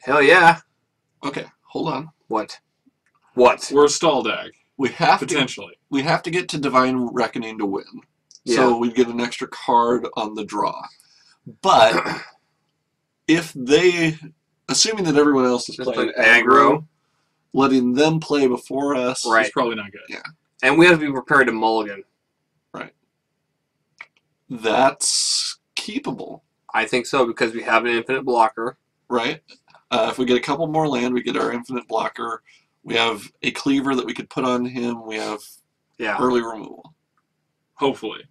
Hell yeah. Okay, hold on. What? What? We're a stall deck. We have Potentially. we have to get to Divine Reckoning to win. Yeah. So we'd get an extra card on the draw. But if they, assuming that everyone else is Just playing like aggro, letting them play before us, Right. It's probably not good. Yeah. and we have to be prepared to mulligan. that's keepable, I think so because we have an infinite blocker. right? If we get a couple more land, we get our infinite blocker. We have a cleaver that we could put on him. We have Yeah. early removal. Hopefully.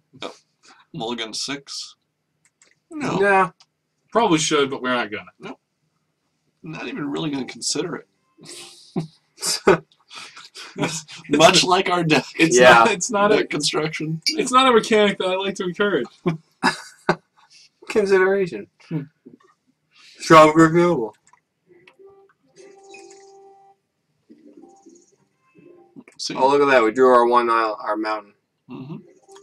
Mulligan 6? No. Yeah. Probably should, but we're not gonna. Not even really going to consider it. Much like our deck. It's Yeah. not. It's not deck a. construction. It's not a mechanic that I like to encourage. Consideration. Strong renewal. See. Oh, look at that. We drew our our mountain. Mm-hmm.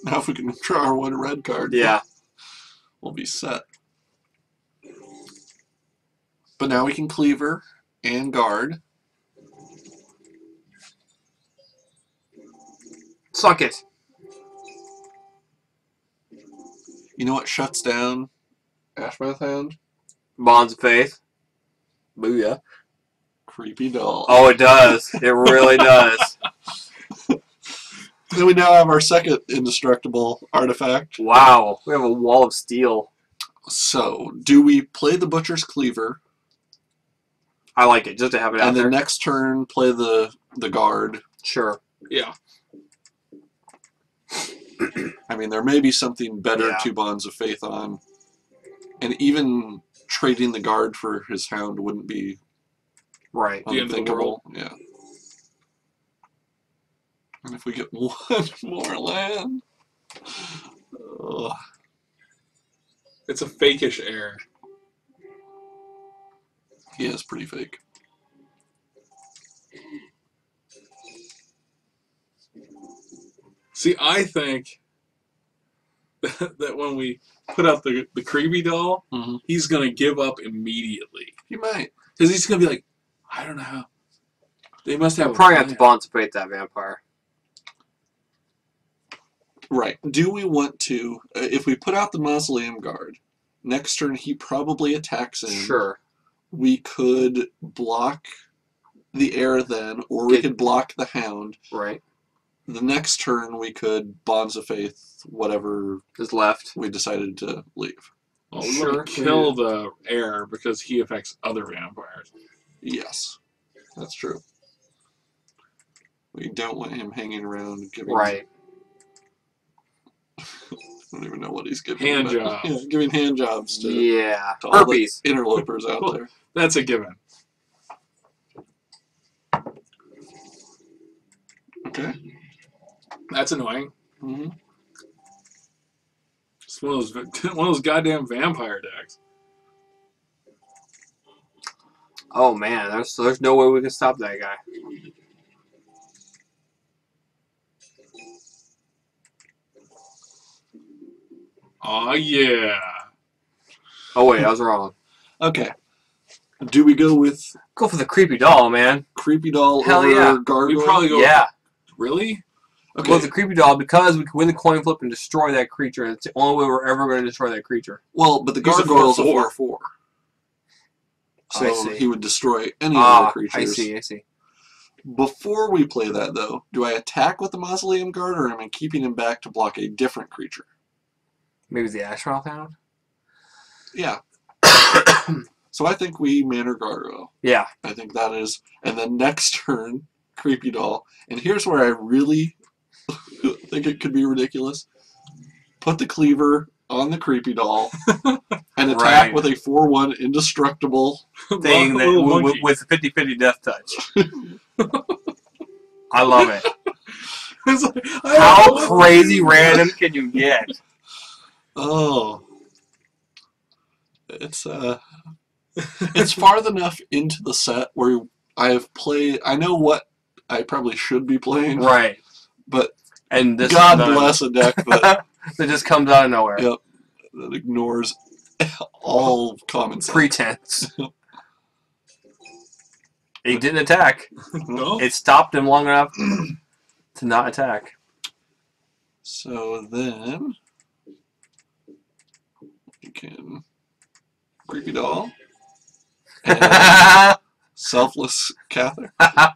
Now if we can draw our one red card, Yeah. we'll be set. But now we can cleaver and guard. Suck it. You know what shuts down Ashmouth Hound? Bonds of Faith. Booyah. Creepy doll. Oh, it does. It really does. Then we now have our second indestructible artifact. Wow. We have a wall of steel. So, do we play the Butcher's Cleaver, I like it, just to have it out and there. then next turn play the guard? Sure. Yeah. I mean, there may be something better Yeah. to Bonds of Faith on. And even trading the guard for his hound wouldn't be Right. The end of the unthinkable. Yeah. And if we get one more land... Ugh. It's a fakish error. He is pretty fake. See, I think that when we put out the creepy doll, Mm-hmm. he's gonna give up immediately He might. because he's gonna be like, I don't know how. They must have We'll a probably have to plan. Bonds of Faith that vampire. Right. Do we want to... if we put out the Mausoleum Guard, next turn he probably attacks in. Sure. We could block the air then, or we Get- could block the hound. Right. The next turn we could Bonds of Faith, whatever Is left. we decided to leave. Well, we Sure. want to kill the air because he affects other vampires. Yes, that's true. We don't want him hanging around giving... Right. I don't even know what he's giving. Hand but- jobs. Yeah, giving hand jobs to, Yeah. to all the Herpes. interlopers out there. That's a given. Okay. That's annoying. Mm-hmm. It's one of those goddamn vampire decks. Oh man, there's no way we can stop that guy. Oh yeah. Oh wait, I was wrong. Okay. Do we go with Go for the creepy doll, man. Creepy Doll Hell over yeah. Gargoyle? We probably go. Yeah. Really? Go Okay. with the creepy doll because we can win the coin flip and destroy that creature. It's the only way we're ever going to destroy that creature. Well, but the He's a Gargoyle's a 4/4. 4/4. I So see. he would destroy any Ah, other creatures. I see. Before we play that, though, do I attack with the Mausoleum Guard, or am I keeping him back to block a different creature? Maybe the Ashmouth Hound? Yeah. So I think we Manor Gargoyle. Yeah. I think that is... And then next turn, Creepy Doll. And here's where I really think it could be ridiculous. Put the Cleaver on the Creepy Doll and attack Right. with a 4/1 indestructible. Thing that Little monkey. with 50-50 death touch. I love it. It's like, I How don't know. crazy random can you get? Oh. It's it's far enough into the set where I have played... I know what I probably should be playing, Right. but And this God is bless a deck that, that just comes out of nowhere. yep, that ignores all common sense. Pretense. He didn't attack. No. It stopped him long enough to not attack. So then we can Creepy Doll and Selfless Cather. Oh,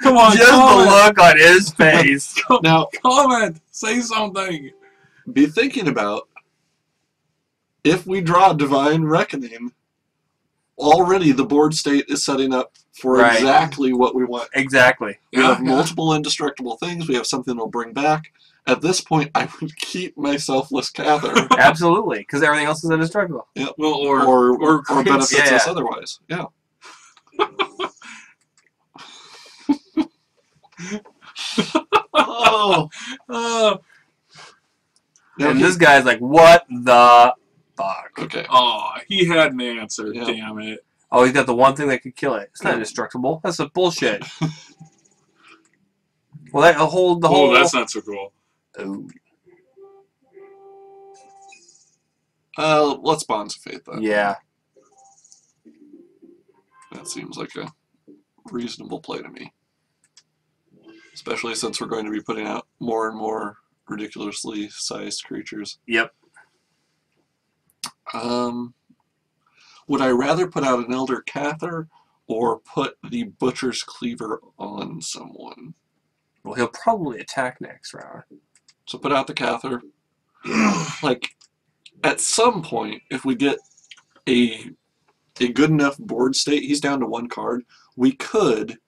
come on, Just comment. the look on his face. Now, Comment. Say something. be thinking about if we draw Divine Reckoning, already the board state is setting up for Right. exactly what we want. Exactly. We have multiple indestructible things. We have something we'll bring back. At this point, I would keep my Selfless Cather. Absolutely, because everything else is indestructible. Yep. Well, or benefits Yeah. us otherwise. Yeah. Oh. Uh, Now And he- this guy's like, what the fuck? Okay. oh, he had an answer. Yeah. Damn it. Oh, he's got the one thing that could kill it. It's not indestructible. That's a bullshit. Well, that the whole. Oh, that's not so cool. Ooh. Let's Bonds of Faith then. Yeah. That seems like a reasonable play to me. Especially since we're going to be putting out more and more ridiculously sized creatures. Yep. Would I rather put out an Elder Cather or put the Butcher's Cleaver on someone? Well, he'll probably attack next round. So put out the Cather. Like, at some point, if we get a good enough board state, he's down to one card, we could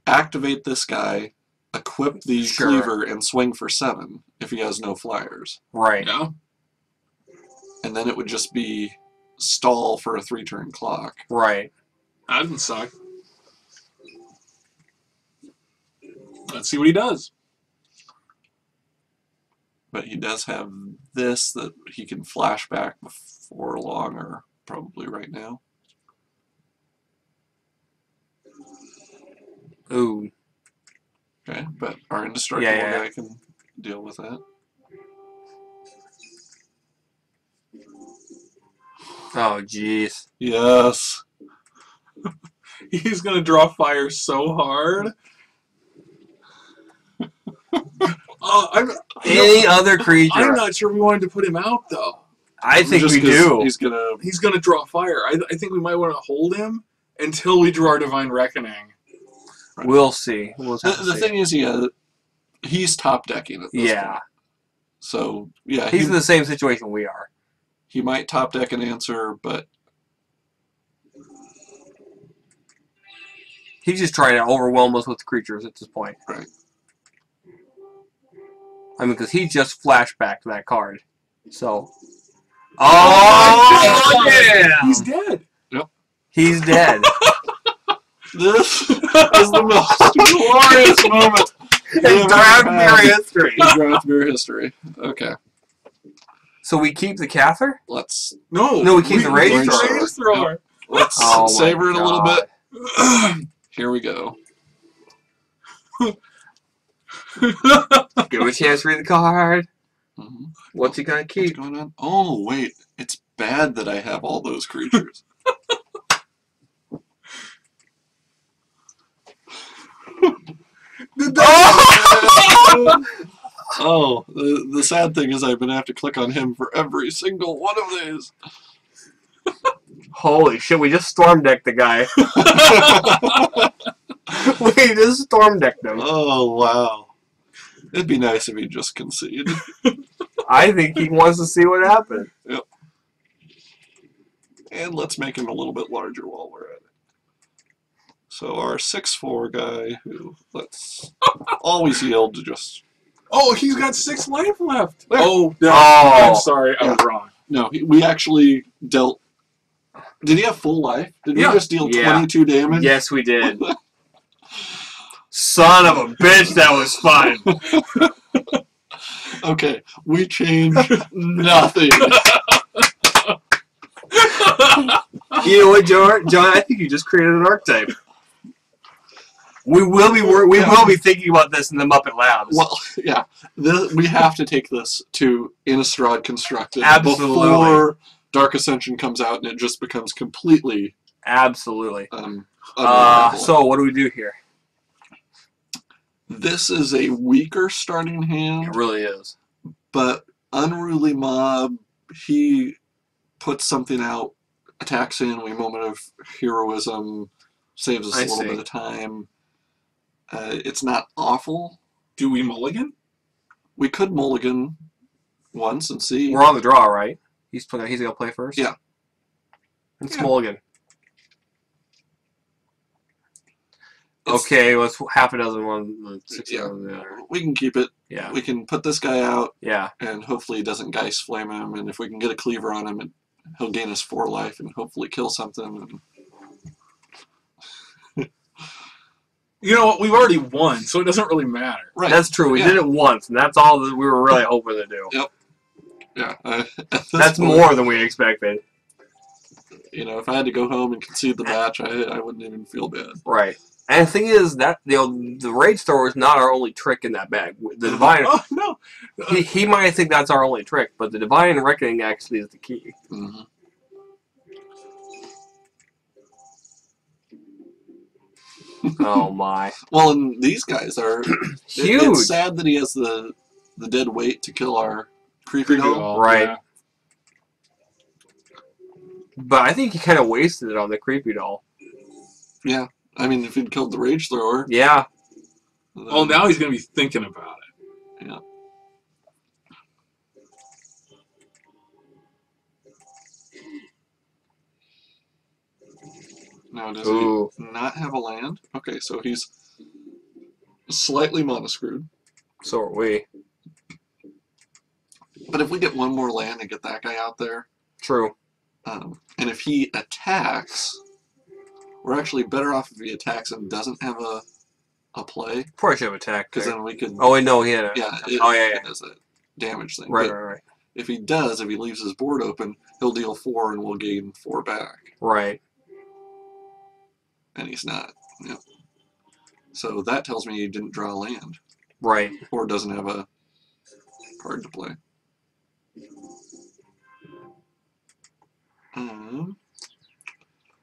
activate this guy, equip the Sure. Cleaver, and swing for 7 if he has no flyers. Right. Yeah. And then it would just be stall for a 3-turn clock. Right. That doesn't suck. Let's see what he does. But he does have this that he can flash back before long, or probably right now. Ooh. Okay, but our indestructible Yeah. guy can deal with that. Oh, jeez. Yes. He's gonna draw fire so hard. Any other creature? I'm not sure we wanted to put him out though. I think Just we 'cause do. He's He's gonna draw fire. I think we might want to hold him until we draw our Divine Reckoning. We'll see. We'll have to the see. thing is, yeah, he's top decking at this Yeah. point. So yeah, He's in the same situation we are. he might top deck an answer, but He's just trying to overwhelm us with creatures at this point. Right. I mean, because he just flashbacked that card. So. Oh, yeah! He's dead. He's dead. this is the most glorious moment In draft mirror history. in draft mirror history. Okay, So we keep the Cather? let's No, we keep the Rage Rage Thrower. Thrower. Oh, my savor it a little God. bit. Here we go. Give him a chance to read the card. Mhm. What's he gonna What's keep? going on? Oh wait, it's bad that I have all those creatures. Oh, the sad thing is I've been have to click on him for every single one of these. Holy shit, we just storm decked the guy. We just storm decked him. Oh wow. It'd be nice if he just conceded. I think he wants to see what happens. And let's make him a little bit larger while we're at it. So our 6'4" guy, who let's always yield to just... Oh, he's got 6 life left. There. Oh, no. Oh. I'm sorry. I was wrong. No, we actually dealt... Did he have full life? Did we Yeah. just deal Yeah. 22 damage? Yes, we did. Son of a bitch, that was fun. Okay, we changed nothing. You know what, John? I think you just created an archetype. We will be thinking about this in the Muppet Labs. Well, yeah, we have to take this to Innistrad Constructed Absolutely. before Dark Ascension comes out and it just becomes completely Absolutely. Unbelievable. So what do we do here? This is a weaker starting hand. It really is. But Unruly Mob, he puts something out, attacks in, we moment of heroism, saves us a little bit of time. It's not awful. Do we mulligan? We could mulligan once and see. We're on the draw, right? He's gonna play first. Yeah. It's mulligan. Okay, let's half a dozen one, 6 of the other. We can keep it. Yeah. We can put this guy out. Yeah. And hopefully he doesn't Geist Flame him. And if we can get a cleaver on him, he'll gain us 4 life and hopefully kill something. You know what? We've already won, so it doesn't really matter. Right. That's true. We did it once, and that's all that we were really hoping to do. Yep. Yeah. That's more than we expected. You know, if I had to go home and concede the match, I wouldn't even feel bad. Right. And the thing is that the Rage Thrower is not our only trick in that bag. The Divine. Oh no. He might think that's our only trick, but the Divine Reckoning actually is the key. Mm-hmm. Oh my. Well, and these guys are huge. It's sad that he has the dead weight to kill our creepy doll. Right. Yeah. But I think he kind of wasted it on the creepy doll. Yeah. I mean, if he'd killed the Rage Thrower. Yeah. Oh, now he's going to be thinking about it. Yeah. Now, does he not have a land? Okay, so he's slightly mono-screwed. So are we. But if we get one more land and get that guy out there... True. And if he attacks... We're actually better off if he attacks and doesn't have a play. Probably should have attacked. Because then we could... Oh, wait, no, he had a... Yeah, it has a damage thing. Right, but right. If he does, if he leaves his board open, he'll deal 4 and we'll gain 4 back. Right. And he's not. Yep. So that tells me he didn't draw a land. Right. Or doesn't have a card to play.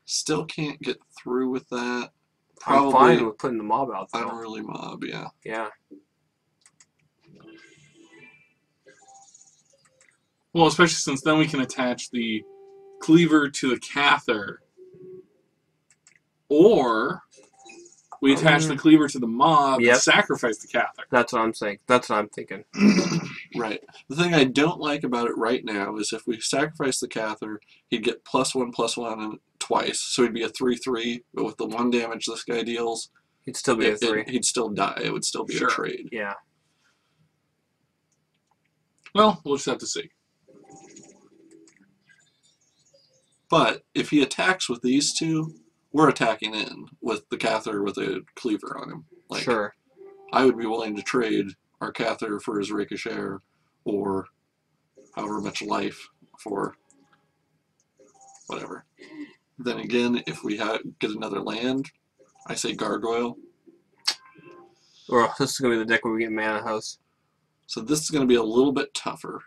Still can't get through with that. Probably. I'm fine with putting the mob out there. Unruly Mob, yeah. Yeah. Well, especially since then we can attach the cleaver to the Cather. Or we attach the cleaver to the mob and sacrifice the Cather. That's what I'm saying. That's what I'm thinking. Right. The thing I don't like about it right now is if we sacrifice the Cather, he'd get +1/+1 and twice. So he'd be a 3/3, but with the 1 damage this guy deals, he'd still be a 3. He'd still die. It would still be a trade. Yeah. Well, we'll just have to see. But if he attacks with these two, we're attacking in with the Cather with a cleaver on him. Like, sure. I would be willing to trade our Cather for his Ricochet or however much life for whatever. Then again, if we get another land, I say Gargoyle. Or this is going to be the deck where we get Mana House. So this is going to be a little bit tougher.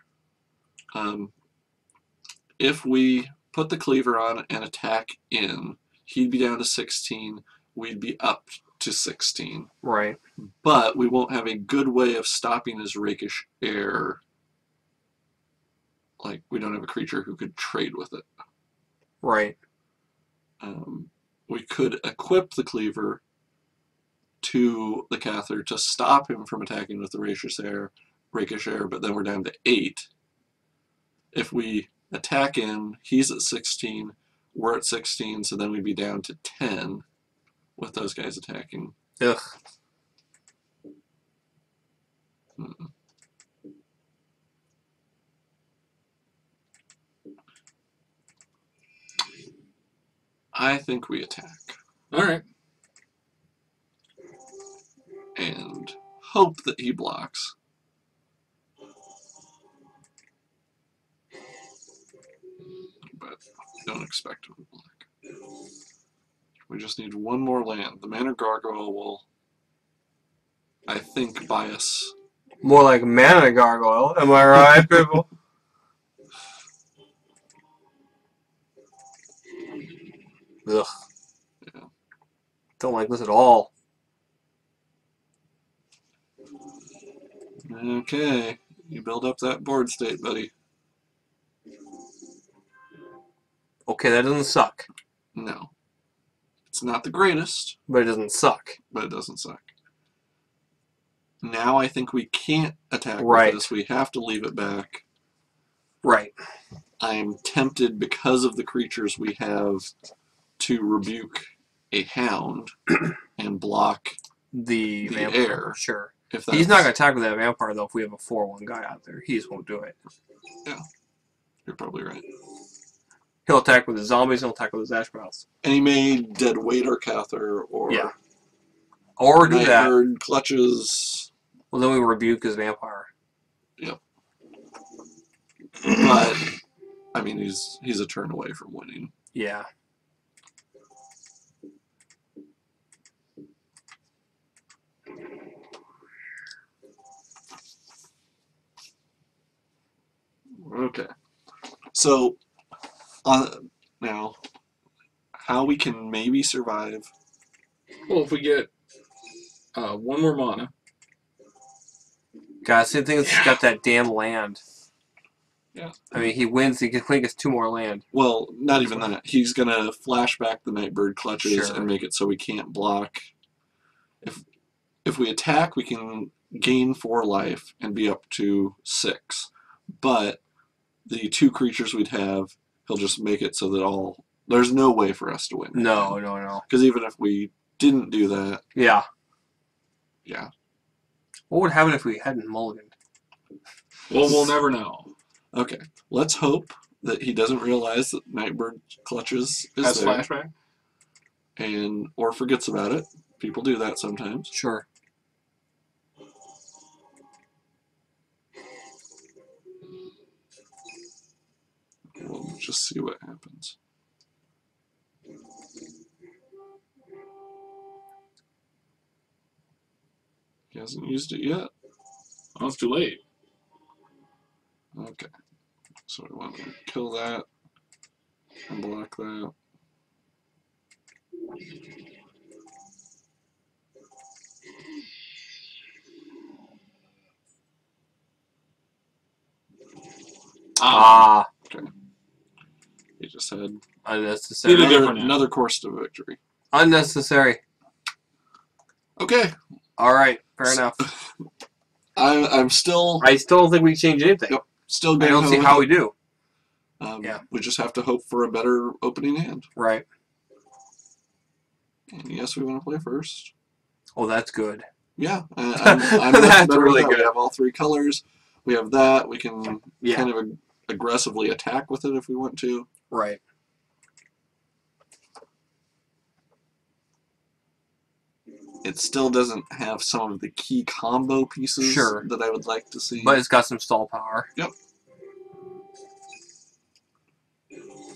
If we put the cleaver on and attack in, he'd be down to 16. We'd be up to 16. Right. But we won't have a good way of stopping his rakish air. Like, we don't have a creature who could trade with it. Right. We could equip the cleaver to the Cather to stop him from attacking with the rakish air, but then we're down to 8. If we attack in, he's at 16, we're at 16, so then we'd be down to 10 with those guys attacking. Ugh. I think we attack. Alright. And hope that he blocks. But don't expect him to block. We just need one more land. The Mana Gargoyle will, I think, buy us. More like Mana Gargoyle. Am I right, people? Ugh. Yeah. Don't like this at all. Okay. You build up that board state, buddy. Okay, that doesn't suck. No. It's not the greatest, But it doesn't suck. but it doesn't suck. Now I think we can't attack Right. with this. We have to leave it back. Right. I'm tempted because of the creatures we have to rebuke a hound and block The the vampire. air. Sure. If He's not going to that's- attack with that vampire, though, if we have a 4-1 guy out there. He just won't do it. You're probably right. He'll attack with his zombies, he'll attack with his ashmouths. And he may dead weight or Cather or Yeah. Or do that. Nightbird clutches. Well, then we rebuke his vampire. But I mean, he's a turn away from winning. Yeah. Okay. So, now, how we can maybe survive? Well, if we get 1 more mana, Guys, same thing as he's got that damn land. Yeah. I mean, he wins, he gets 2 more land. Well, not even that. He's gonna flash back the Nightbird clutches Sure. and make it so we can't block. If we attack, we can gain 4 life and be up to 6. But the 2 creatures we'd have, he'll just make it so that there's no way for us to win. No, no, no. Because even if we didn't do that, Yeah. yeah. What would happen if we hadn't mulliganed? well, we'll never know. Okay, let's hope that he doesn't realize that Nightbird clutches is Has there, flashback. or forgets about it. People do that sometimes. Sure. We'll just see what happens. He hasn't used it yet. Oh, it's too late. Okay, so we want to kill that and block that. Ah. He just had Unnecessary. Either different now. another course to victory. Unnecessary. Okay, Alright, fair enough. I'm still I still don't think we can change anything. Yep. still I going. don't see how we do. Yeah. We just have to hope for a better opening hand. Right. And yes, we want to play first. Oh, that's good. Yeah, I'm much That's better really with that. good. We have all 3 colors. We have that. We can Yeah. kind of aggressively attack with it if we want to. Right. It still doesn't have some of the key combo pieces Sure. that I would like to see. But it's got some stall power.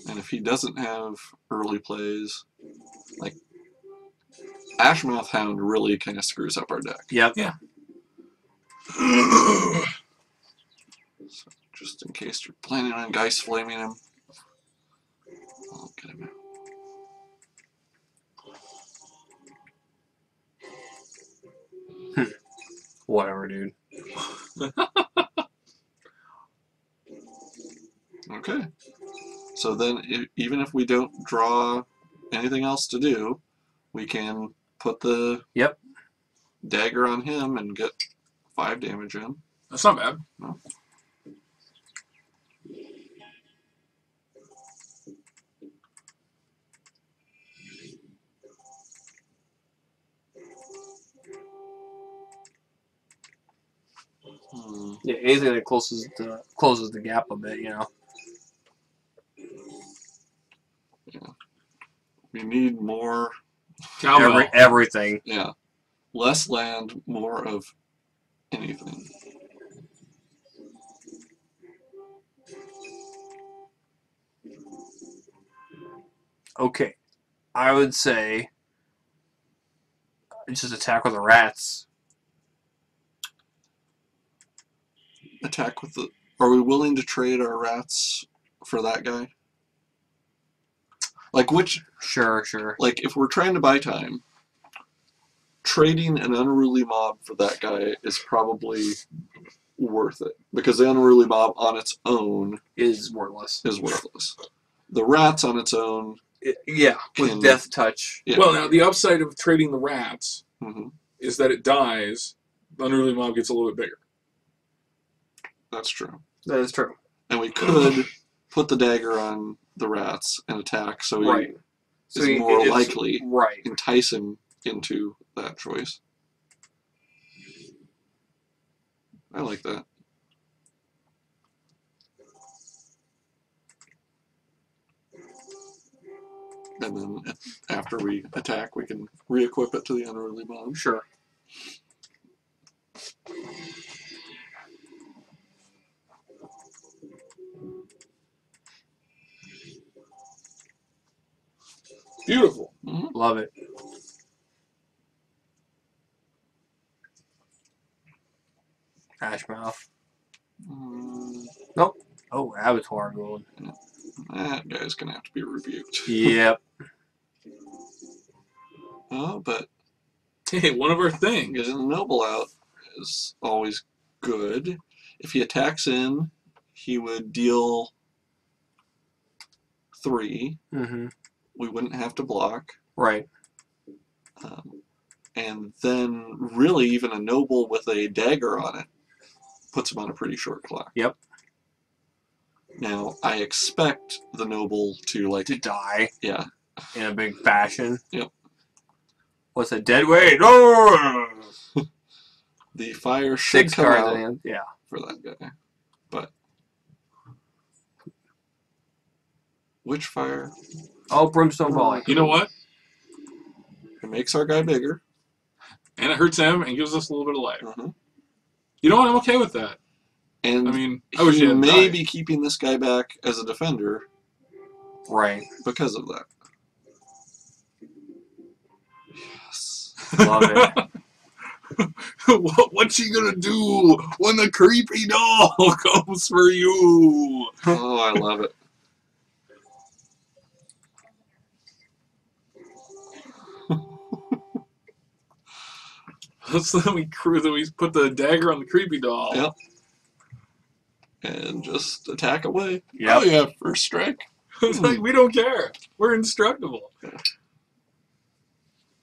And if he doesn't have early plays, like Ashmouth Hound really kind of screws up our deck. Yep. Yeah. So just in case you're planning on Geist Flaming him, I'll get him out. Whatever, dude. Okay. So then, even if we don't draw anything else to do, we can put the Yep. dagger on him and get 5 damage in. That's not bad. No. Yeah, anything that closes the gap a bit, you know. We need more. Cowbell. Everything. Yeah. Less land, more of anything. Okay. I would say just attack with the rats. Attack with the. Are we willing to trade our rats for that guy? Like which, Sure. like if we're trying to buy time, trading an unruly mob for that guy is probably worth it because the unruly mob on its own Is worthless. The rats on its own, Yeah, with can- death touch. yeah. Well, now the upside of trading the rats Mhm. is that it dies. The unruly mob gets a little bit bigger. That's true. That is true. And we could put the dagger on the rats and attack, so he Right. is more likely, Right. entice him into that choice. I like that. And then after we attack, we can re-equip it to the unruly mob. Sure. Beautiful. Love it. Ashmouth. Nope. Oh, Abattoir Gold. That guy's gonna have to be rebuked. Yep. Oh, but Hey, one of our things. getting the noble out is always good. If he attacks in, he would deal 3. Mm-hmm. We wouldn't have to block. Right. And then, really, even a noble with a dagger on it puts him on a pretty short clock. Yep. Now, I expect the noble to, like... To die. Yeah. In a big fashion. Yep. What's a dead weight? Oh! The fire should 6 come cards out in hand. Yeah. for that guy. But... Which fire? Oh, Brimstone Volley. You know what? It makes our guy bigger. And it hurts him and gives us a little bit of life. Mm-hmm. You know what? I'm okay with that. And I mean, I wish he he hadn't may died. be keeping this guy back as a defender Right. because of that. Yes. Love it. What's she gonna do when the creepy doll comes for you? Oh, I love it. So then we put the dagger on the creepy doll. Yep. And just attack away. Yep. Oh yeah, first strike. It's like, we don't care. We're indestructible.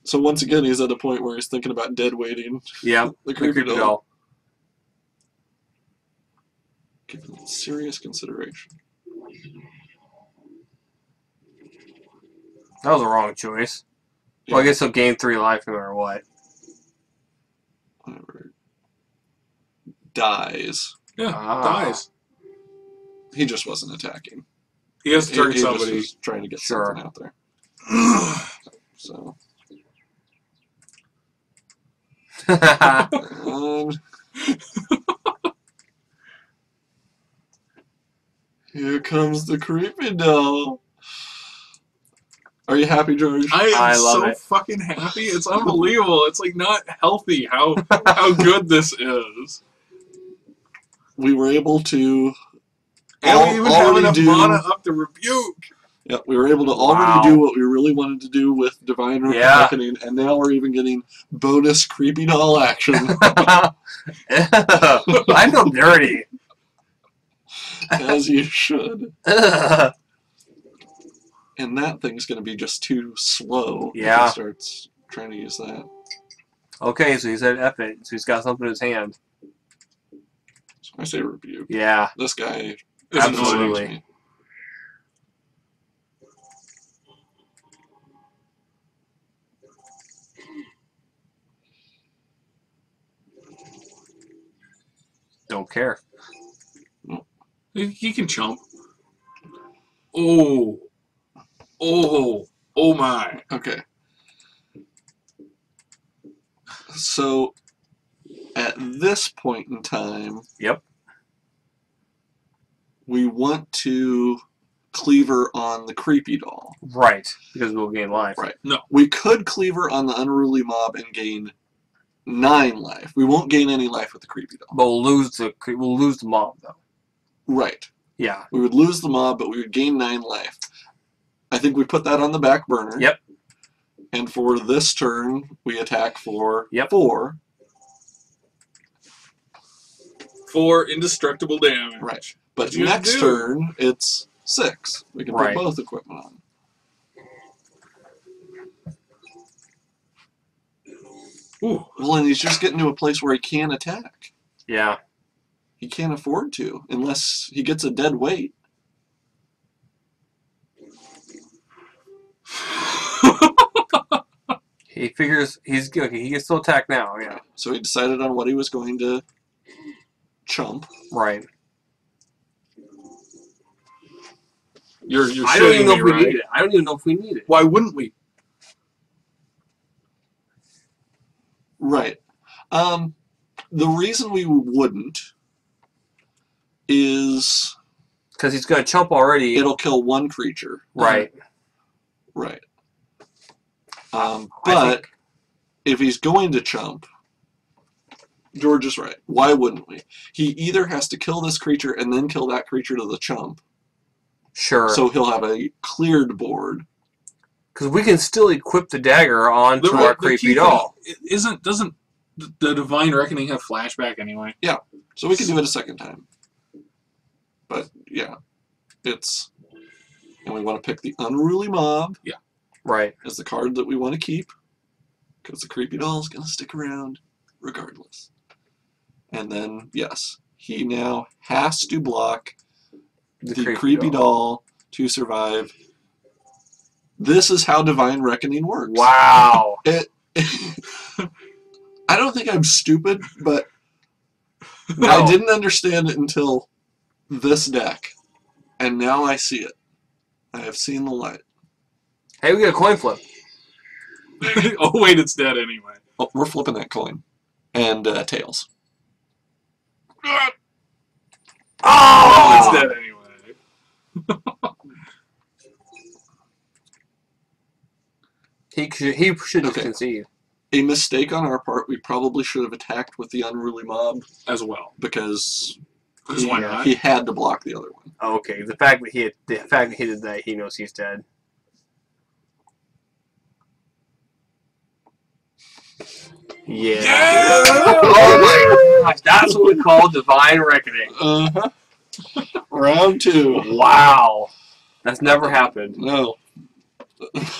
So once again, he's at a point where he's thinking about dead weighting Yep. the creepy doll. Giving it serious consideration. That was the wrong choice. Well, I guess he'll gain 3 life no matter what. Whatever. Dies. Yeah, Ah. dies. He just wasn't attacking. He has to target He just somebody. was trying to get Sure. something out there. So. Here comes the creepy doll. Are you happy, George? I am love so it. fucking happy. It's unbelievable. It's like not healthy how good this is. We were able to And we even have already enough do. mana up to rebuke. Yeah, we were able to Wow. already do what we really wanted to do with Divine Yeah. Reckoning, and now we're even getting bonus creepy doll action, I feel dirty. as you should. Ugh. And that thing's going to be just too slow Yeah. if he starts trying to use that. Okay, so he said F it. So he's got something in his hand. So I say rebuke. Yeah. This guy It's Absolutely. annoys me. Don't care. He can chump. Oh. Oh. Oh my. Okay. So, at this point in time, Yep. we want to cleaver on the creepy doll. Right. Because we'll gain life. Right. We could cleaver on the unruly mob and gain 9 life. We won't gain any life with the creepy doll. But we'll lose the mob though. Right. Yeah. We would lose the mob, but we would gain 9 life. I think we put that on the back burner. Yep. And for this turn, we attack for Yep. 4. 4 indestructible damage. Right. But What you gonna next do? turn, it's 6. We can Right. put both equipment on. Ooh. Well, and he's just getting to a place where he can attack. Yeah. He can't afford to, unless he gets a dead weight. He figures he can still attack now. Yeah. So he decided on what he was going to chump. Right. You're I don't even shitting know me, if we right? need it. I don't even know if we need it. Why wouldn't we? Right. The reason we wouldn't is Because he's gonna chump already. it'll kill one creature. Right. Right. I But think- if he's going to chump, George is right. Why wouldn't we? He either has to kill this creature and then kill that creature to the chump, Sure. so he'll have a cleared board. Because we can still equip the dagger onto our The creepy key doll. thing doesn't the Divine Reckoning have flashback anyway? So we can do it a second time. But yeah, and we want to pick the Unruly Mob Right. as the card that we want to keep, because the creepy doll is going to stick around regardless. And then, yes, he now has to block the creepy doll to survive. This is how Divine Reckoning works. Wow. I don't think I'm stupid, but No. I didn't understand it until this deck. And now I see it. I have seen the light. Hey, we get a coin flip. Oh wait, it's dead anyway. Oh, we're flipping that coin. And tails. Oh, it's dead anyway. He should have Okay. conceded. A mistake on our part. We probably should have attacked with the Unruly Mob As well. because Because why not? he had to block the other one. Oh, okay. The fact that he did that, he knows he's dead. Yeah. Oh my gosh, that's what we call Divine Reckoning. Uh-huh. Round 2. Wow. That's never happened. No.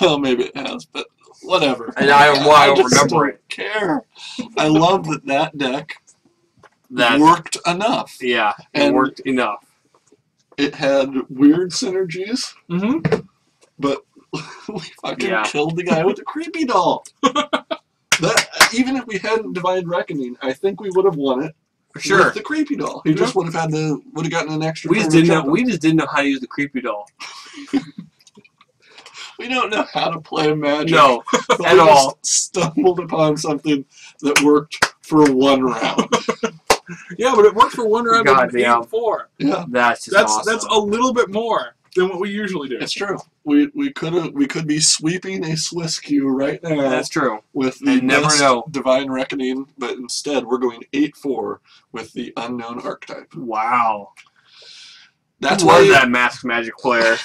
Well, maybe it has, but whatever. And I don't just remember don't care. I love that deck That worked enough. Yeah, it And- worked enough. It had weird synergies, mm-hmm. but we fucking Yeah. killed the guy with the creepy doll. Even if we hadn't Divine Reckoning, I think we would have won it. For sure. With the creepy doll. He just would have gotten an extra. We just turn to didn't know. jump him. We just didn't know how to use the creepy doll. We don't know how to play Magic. No, but at we all. just stumbled upon something that worked for one round. Yeah, but it worked for one round God of 8 damn. and 4. Yeah, That's just awesome. That's a little bit more than what we usually do. it's true. We could be sweeping a Swiss queue right now That's true. with the And never best know. Divine Reckoning, but instead we're going 8-4 with the unknown archetype. Wow. That's I why love that masked magic player.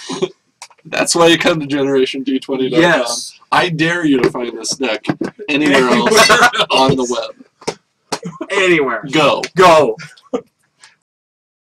That's why you come to GenerationD20.com. Yes. I dare you to find this deck anywhere else on the web. Anywhere. Go. Go.